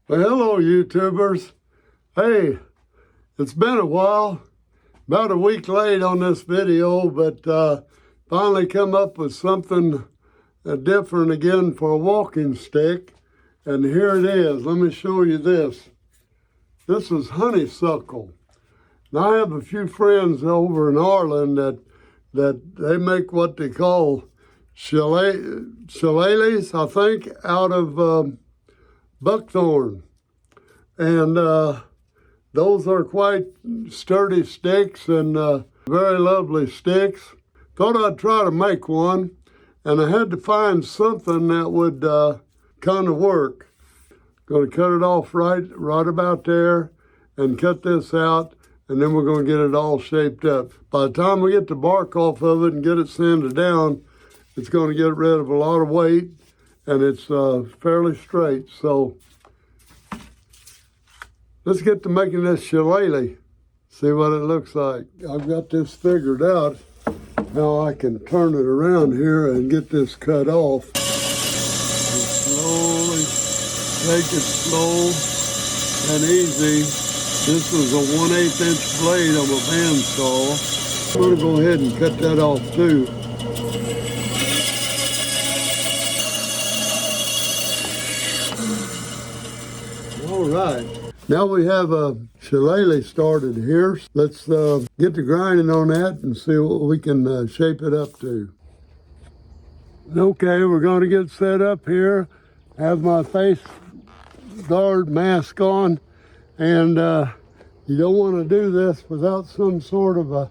Well, hello, YouTubers. Hey, it's been a while, about a week late on this video, but finally come up with something different again for a walking stick. And here it is. Let me show you this. This is Honeysuckle. Now, I have a few friends over in Ireland that they make what they call Shillelaghs, I think, out of Blackthorn. And those are quite sturdy sticks and very lovely sticks. Thought I'd try to make one, and I had to find something that would kind of work. Going to cut it off right about there and cut this out, and then we're going to get it all shaped up. By the time we get the bark off of it and get it sanded down, it's going to get rid of a lot of weight, and it's fairly straight. So let's get to making this shillelagh, see what it looks like. I've got this figured out, how I can turn it around here and get this cut off. Just slowly take it slow and easy. This was a 1/8 inch blade of a bandsaw. I'm gonna go ahead and cut that off too. All right. Now we have a shillelagh started here. Let's get to grinding on that and see what we can shape it up to. Okay, we're going to get set up here. Have my face guard mask on, and you don't want to do this without some sort of a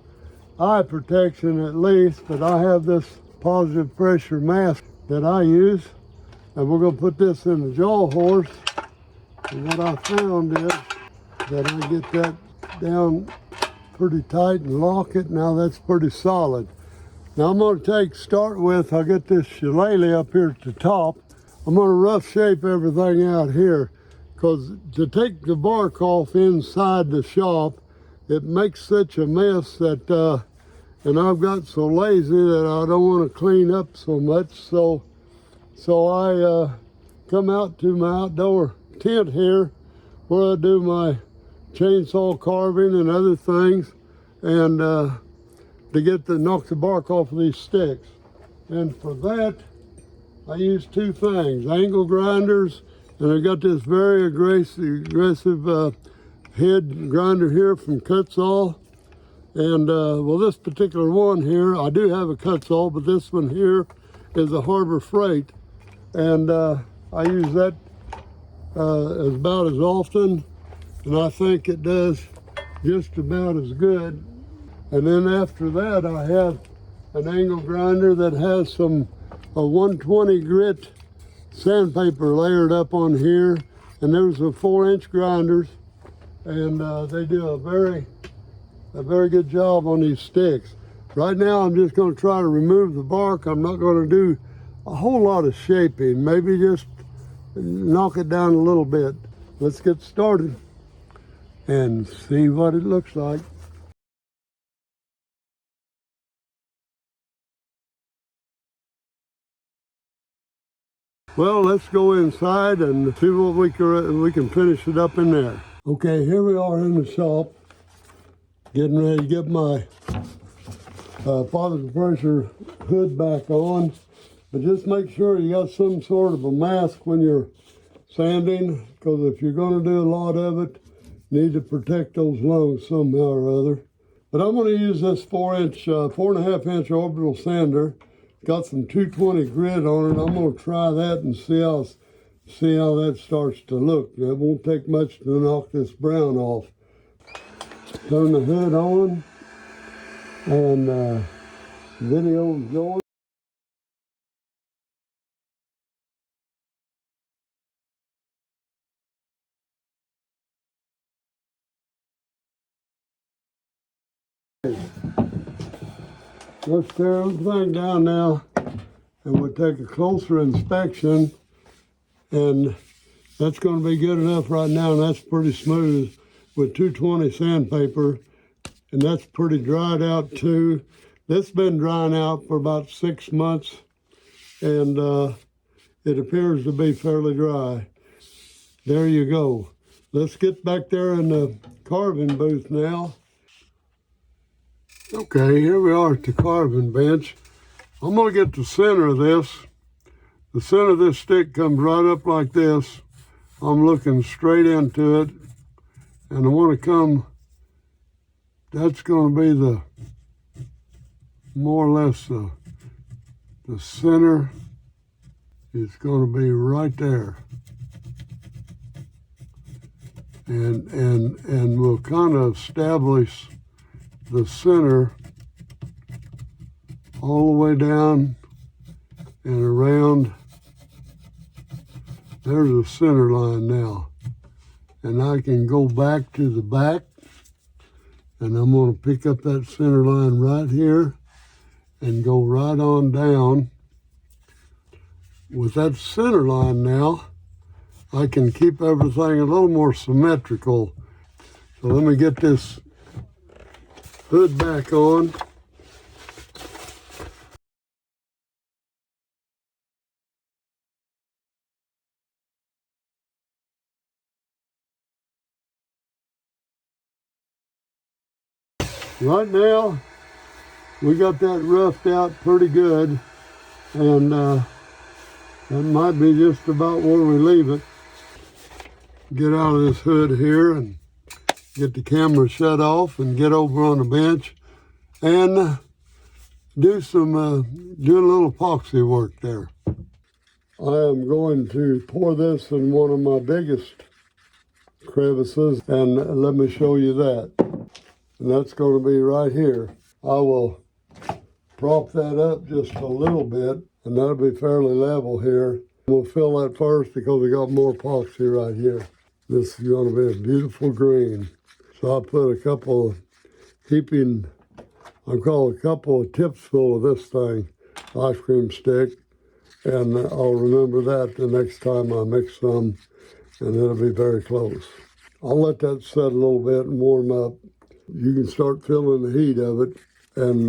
eye protection at least, but I have this positive pressure mask that I use, and we're going to put this in the jaw horse. And what I found is that I get that down pretty tight and lock it. Now that's pretty solid. Now I'm going to start with, I'll get this shillelagh up here at the top. I'm going to rough shape everything out here, because to take the bark off inside the shop, it makes such a mess that, and I've got so lazy that I don't want to clean up so much. So I come out to my outdoor tent here where I do my chainsaw carving and other things, and to knock the bark off of these sticks. And for that, I use two things: angle grinders, and I got this very aggressive head grinder here from Cutsaw. And well, this particular one here, I do have a Cutsaw, but this one here is a Harbor Freight, and I use that about as often, and I think it does just about as good. And then after that, I have an angle grinder that has some 120 grit sandpaper layered up on here, and there's a 4-inch grinders, and they do a very good job on these sticks. Right now I'm just going to try to remove the bark. I'm not going to do a whole lot of shaping, maybe just knock it down a little bit. Let's get started and see what it looks like. Well, let's go inside and see what we can finish it up in there. Okay, here we are in the shop, getting ready to get my positive pressure hood back on. But just make sure you got some sort of a mask when you're sanding, because if you're going to do a lot of it, you need to protect those lungs somehow or other. But I'm going to use this 4.5 inch orbital sander. Got some 220 grit on it. I'm going to try that and see how that starts to look. It won't take much to knock this brown off. Turn the hood on, and video's going. Let's tear everything down now, and we'll take a closer inspection, and that's going to be good enough right now, and that's pretty smooth with 220 sandpaper, and that's pretty dried out too. This has been drying out for about 6 months, and it appears to be fairly dry. there you go. Let's get back there in the carving booth now. Okay, here we are at the carving bench. I'm gonna get the center of this. The center of this stick comes right up like this. I'm looking straight into it, and I want to come, that's going to be the, more or less the center is going to be right there. And we'll kind of establish the center all the way down and around. There's a center line now. And I can go back to the back, and I'm going to pick up that center line right here and go right on down. With that center line now, I can keep everything a little more symmetrical. So let me get this hood back on. Right now, we got that roughed out pretty good, and that might be just about where we leave it. Get out of this hood here and get the camera shut off and get over on the bench and do a little epoxy work there. I am going to pour this in one of my biggest crevices, and let me show you that. And that's going to be right here. I will prop that up just a little bit, and that'll be fairly level here. We'll fill that first because we got more epoxy right here. This is going to be a beautiful green. So I put a couple of I call a couple of tips full of this thing, ice cream stick, and I'll remember that the next time I mix some, and it'll be very close. I'll let that set a little bit and warm up. You can start feeling the heat of it, and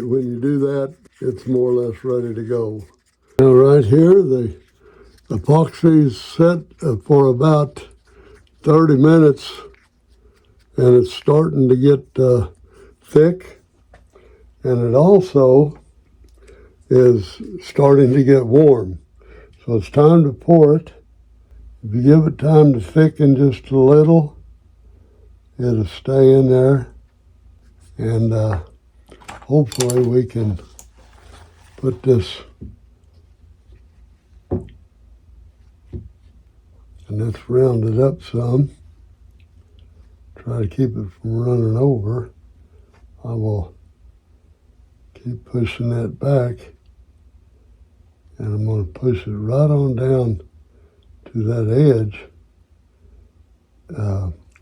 when you do that, it's more or less ready to go. Now right here, the epoxy is set for about 30 minutes, and it's starting to get thick, and it also is starting to get warm. So it's time to pour it. If you give it time to thicken just a little, it'll stay in there, and hopefully we can put this, and let's round it up some. Try to keep it from running over. I will keep pushing that back, and I'm going to push it right on down to that edge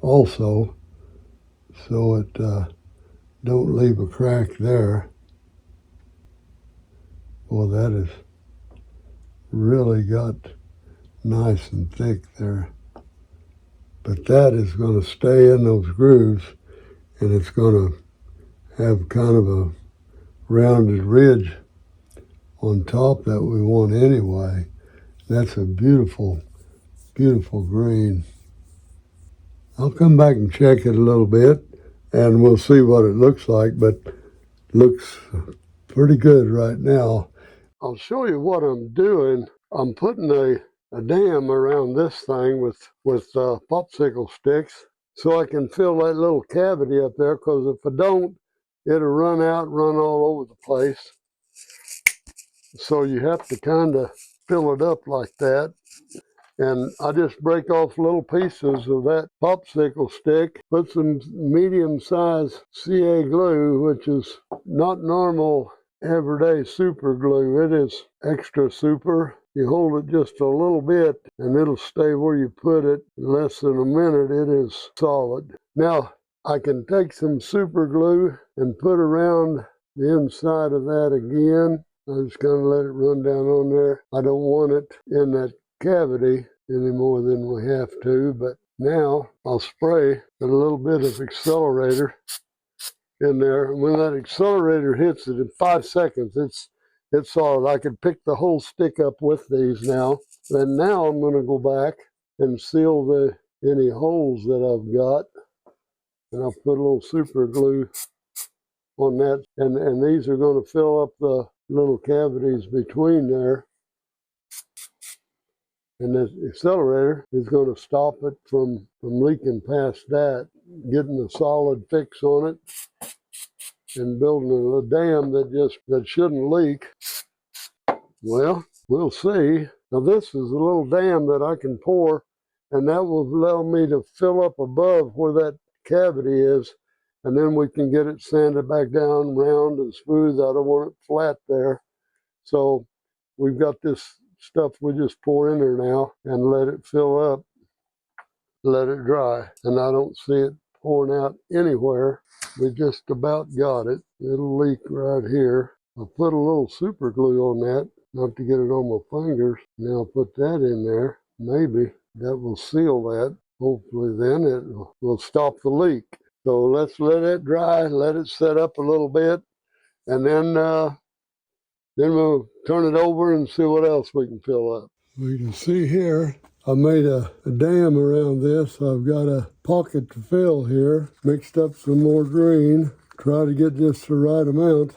also, so it don't leave a crack there. Well, that is really got nice and thick there. But that is going to stay in those grooves, and it's going to have kind of a rounded ridge on top that we want anyway. That's a beautiful, beautiful green. I'll come back and check it a little bit, and we'll see what it looks like, but looks pretty good right now. I'll show you what I'm doing. I'm putting a dam around this thing with popsicle sticks, so I can fill that little cavity up there, because if I don't, it'll run all over the place. So you have to kind of fill it up like that. And I just break off little pieces of that popsicle stick, put some medium-sized CA glue, which is not normal everyday super glue. It is extra super. You hold it just a little bit, and it'll stay where you put it. In less than a minute, it is solid. Now, I can take some super glue and put around the inside of that again. I'm just going to let it run down on there. I don't want it in that cavity any more than we have to, but now I'll spray a little bit of accelerator in there. And when that accelerator hits it in 5 seconds, it's solid. I could pick the whole stick up with these now. Then now I'm going to go back and seal any holes that I've got. And I'll put a little super glue on that. And these are going to fill up the little cavities between there. And the accelerator is going to stop it from leaking past that, getting a solid fix on it, and building a dam that shouldn't leak. Well, we'll see. Now this is a little dam that I can pour, and that will allow me to fill up above where that cavity is, and then we can get it sanded back down round and smooth. I don't want it flat there. So we've got this stuff we just pour in there now and let it fill up, let it dry. And I don't see it pouring out anywhere. We just about got it. It'll leak right here. I'll put a little super glue on that, not to get it on my fingers. Now I'll put that in there. Maybe that will seal that. Hopefully then it will stop the leak. So let's let it dry, let it set up a little bit, and then we'll turn it over and see what else we can fill up. We can see here, I made a dam around this. I've got a pocket to fill here, mixed up some more green, try to get just the right amount.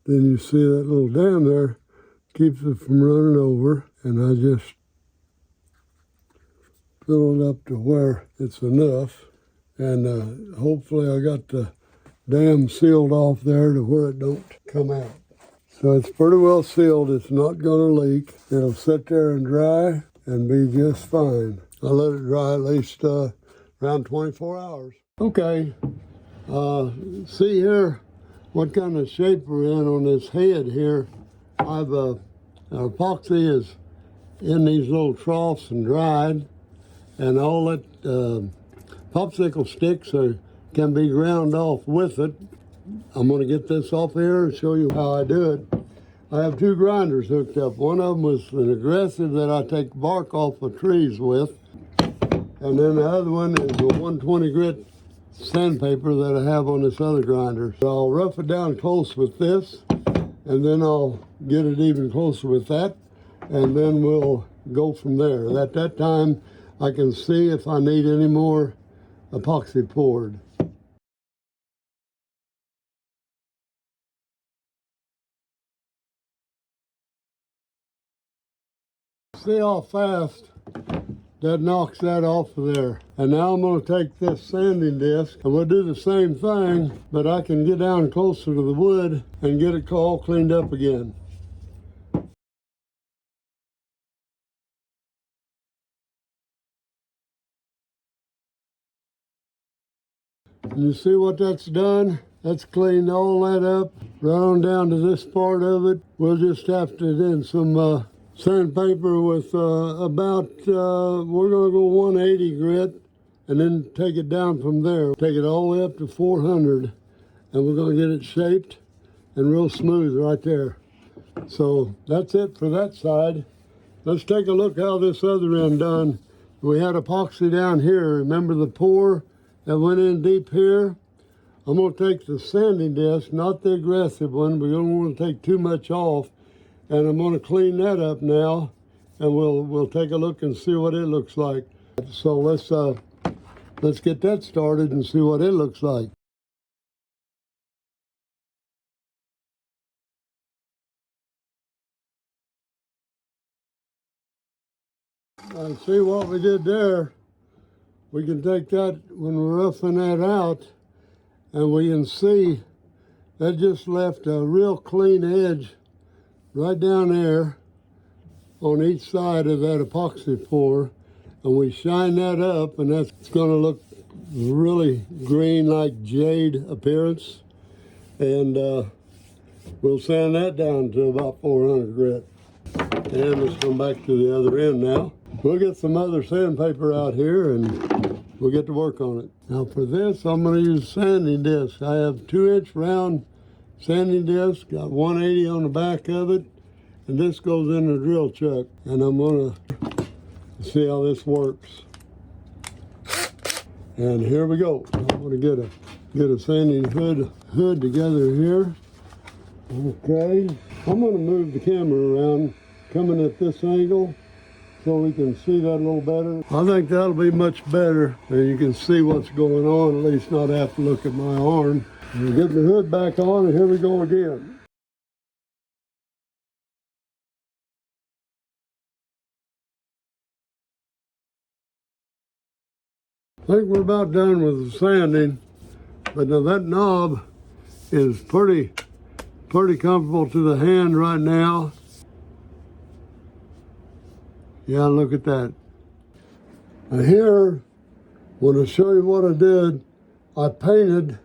Then you see that little dam there, keeps it from running over, and I just fill it up to where it's enough. And hopefully I got the dam sealed off there to where it don't come out. So it's pretty well sealed. It's not going to leak. It'll sit there and dry and be just fine. I'll let it dry at least around 24 hours. Okay, see here what kind of shape we're in on this head here. I've epoxy is in these little troughs and dried, and all that popsicle sticks can be ground off with it. I'm going to get this off here and show you how I do it. I have two grinders hooked up. One of them was an aggressive that I take bark off of trees with, and then the other one is a 120 grit sandpaper that I have on this other grinder. So I'll rough it down close with this, and then I'll get it even closer with that, and then we'll go from there. At that time, I can see if I need any more epoxy poured. See how fast that knocks that off of there. And now I'm going to take this sanding disc and we'll do the same thing, but I can get down closer to the wood and get it all cleaned up again. And you see what that's done? That's cleaned all that up, right on down to this part of it. We'll just have to do some sandpaper with we're gonna go 180 grit and then take it down from there. Take it all the way up to 400 and we're gonna get it shaped and real smooth right there. So that's it for that side. Let's take a look how this other end done. We had epoxy down here. Remember the pour that went in deep here? I'm gonna take the sanding disc, not the aggressive one. We don't want to take too much off. And I'm going to clean that up now, and we'll take a look and see what it looks like. So let's get that started and see what it looks like. I see what we did there. We can take that when we're roughing that out, and we can see that just left a real clean edge right down there on each side of that epoxy pour, and we shine that up, and that's going to look really green, like jade appearance. And we'll sand that down to about 400 grit. And let's come back to the other end now. We'll get some other sandpaper out here and we'll get to work on it. Now for this, I'm going to use sanding disc. I have 2-inch round sanding disc, got 180 on the back of it, and this goes in the drill chuck. And I'm going to see how this works. And here we go. I'm going to get a sanding hood together here. Okay, I'm going to move the camera around, coming at this angle so we can see that a little better. I think that'll be much better, and you can see what's going on, at least not have to look at my arm. We're getting the hood back on, and here we go again. I think we're about done with the sanding, but now that knob is pretty comfortable to the hand right now. Yeah, look at that. Now here, when I show you what I did, I painted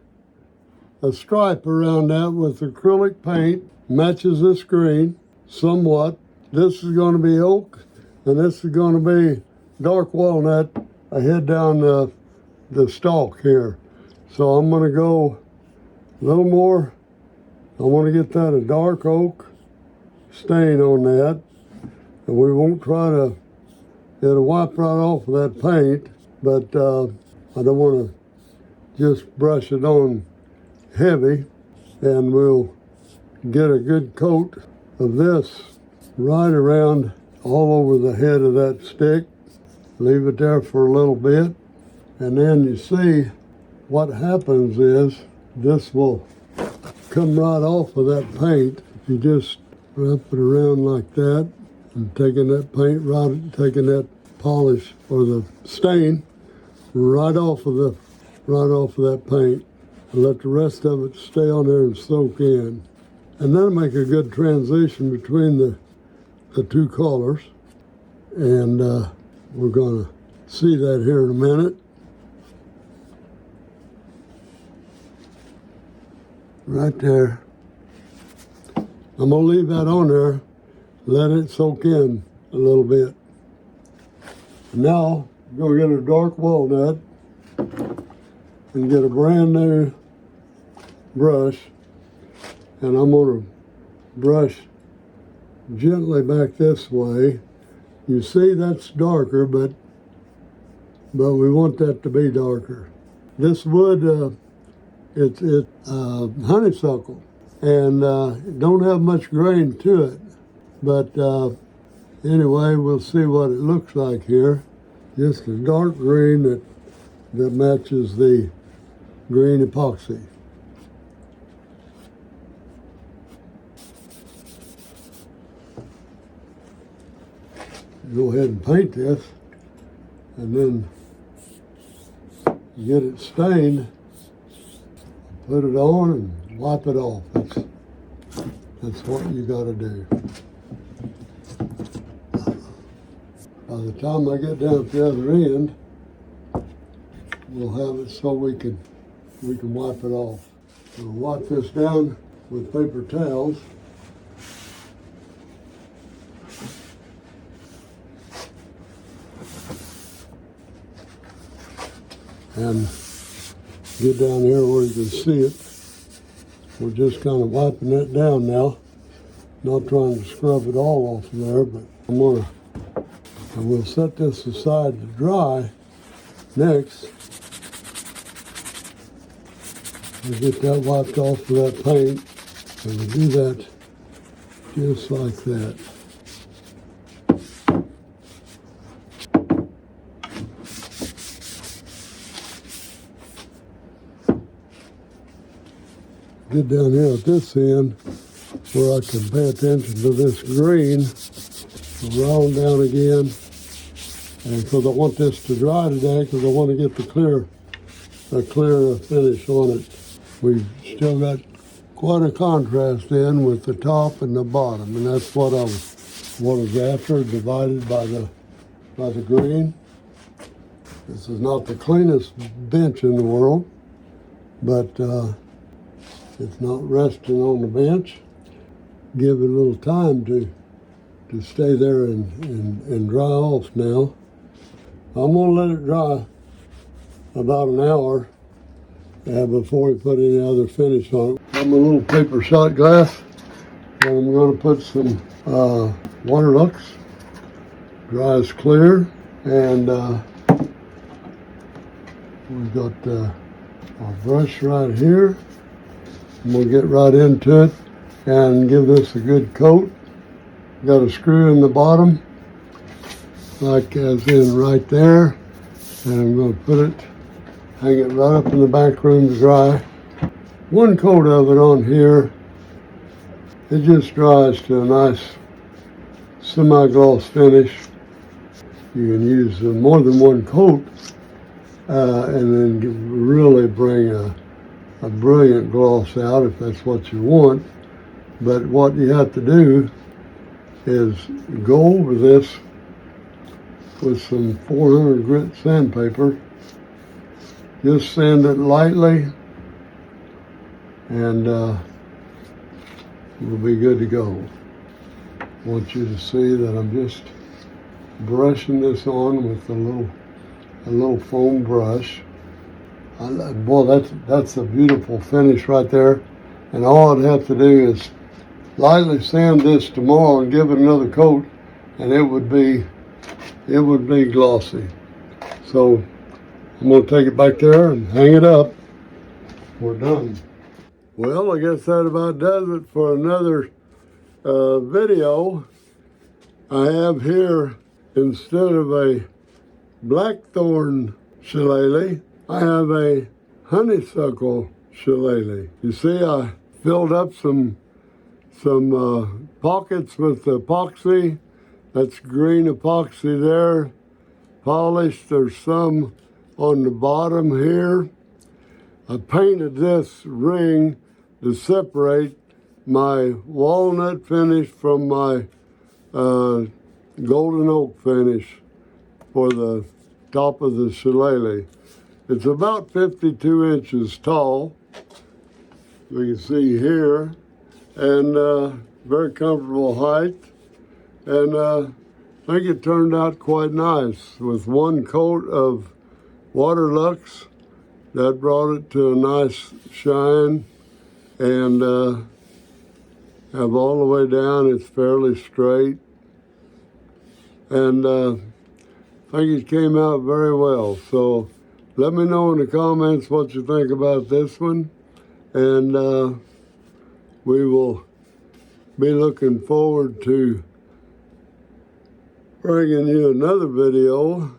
a stripe around that with acrylic paint. Matches this green somewhat. This is going to be oak, and this is going to be dark walnut. I head down the stalk here. So I'm going to go a little more. I want to get that a dark oak stain on that. And we won't try to, it'll wipe right off of that paint, but I don't want to just brush it on heavy, and we'll get a good coat of this right around all over the head of that stick. Leave it there for a little bit, and then you see what happens is this will come right off of that paint. If you just wrap it around like that, and taking that paint right, taking that polish or the stain right off of that paint, and let the rest of it stay on there and soak in. And that'll make a good transition between the two colors. And we're gonna see that here in a minute. Right there. I'm gonna leave that on there, let it soak in a little bit. Now, go get a dark walnut and get a brand new brush, and I'm gonna brush gently back this way. You see that's darker, but we want that to be darker. This wood, it's honeysuckle, and it don't have much grain to it, but anyway, we'll see what it looks like here. Just a dark green that matches the green epoxy. Go ahead and paint this, and then get it stained, put it on and wipe it off. That's what you got to do. By the time I get down at the other end, we'll have it so we can wipe it off. We'll wipe this down with paper towels. And get down here where you can see it. We're just kind of wiping that down now. Not trying to scrub it all off of there, but and we'll set this aside to dry next. We'll get that wiped off of that paint, and we'll do that just like that. Get down here at this end where I can pay attention to this green. Round down again, and because I want this to dry today, because I want to get the clear finish on it. We've still got quite a contrast in with the top and the bottom, and that's what I was after, divided by the green. This is not the cleanest bench in the world, but it's not resting on the bench. Give it a little time to stay there and dry off now. I'm gonna let it dry about an hour before we put any other finish on it. I'm a little paper shot glass, and I'm gonna put some Waterlux, dries clear, and we've got our brush right here. And we'll get right into it and give this a good coat. Got a screw in the bottom, like as in right there. And I'm going to put it, hang it right up in the back room to dry. One coat of it on here. It just dries to a nice semi-gloss finish. You can use more than one coat and then really bring a brilliant gloss out if that's what you want. But what you have to do is go over this with some 400 grit sandpaper. Just sand it lightly and we'll be good to go. I want you to see that I'm just brushing this on with a little foam brush. Boy, that's a beautiful finish right there. And all I'd have to do is lightly sand this tomorrow and give it another coat, and it would be glossy. So I'm going to take it back there and hang it up. We're done. Well, I guess that about does it for another video. I have here, instead of a Blackthorn shillelagh, I have a Honeysuckle shillelagh. You see, I filled up some pockets with epoxy. That's green epoxy there. Polished. There's some on the bottom here. I painted this ring to separate my walnut finish from my golden oak finish for the top of the shillelagh. It's about 52 inches tall. We can see here, and very comfortable height. And I think it turned out quite nice with one coat of Waterlux. That brought it to a nice shine, and have all the way down, it's fairly straight. And I think it came out very well. So let me know in the comments what you think about this one. And we will be looking forward to bringing you another video.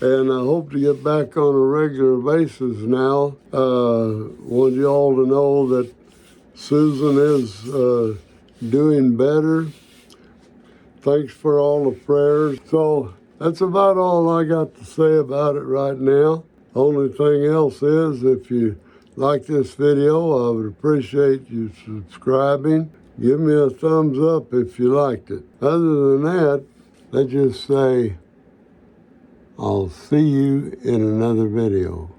And I hope to get back on a regular basis now. Want you all to know that Susan is doing better. Thanks for all the prayers. So that's about all I got to say about it right now. Only thing else is, if you like this video, I would appreciate you subscribing. Give me a thumbs up if you liked it. Other than that, let's just say, I'll see you in another video.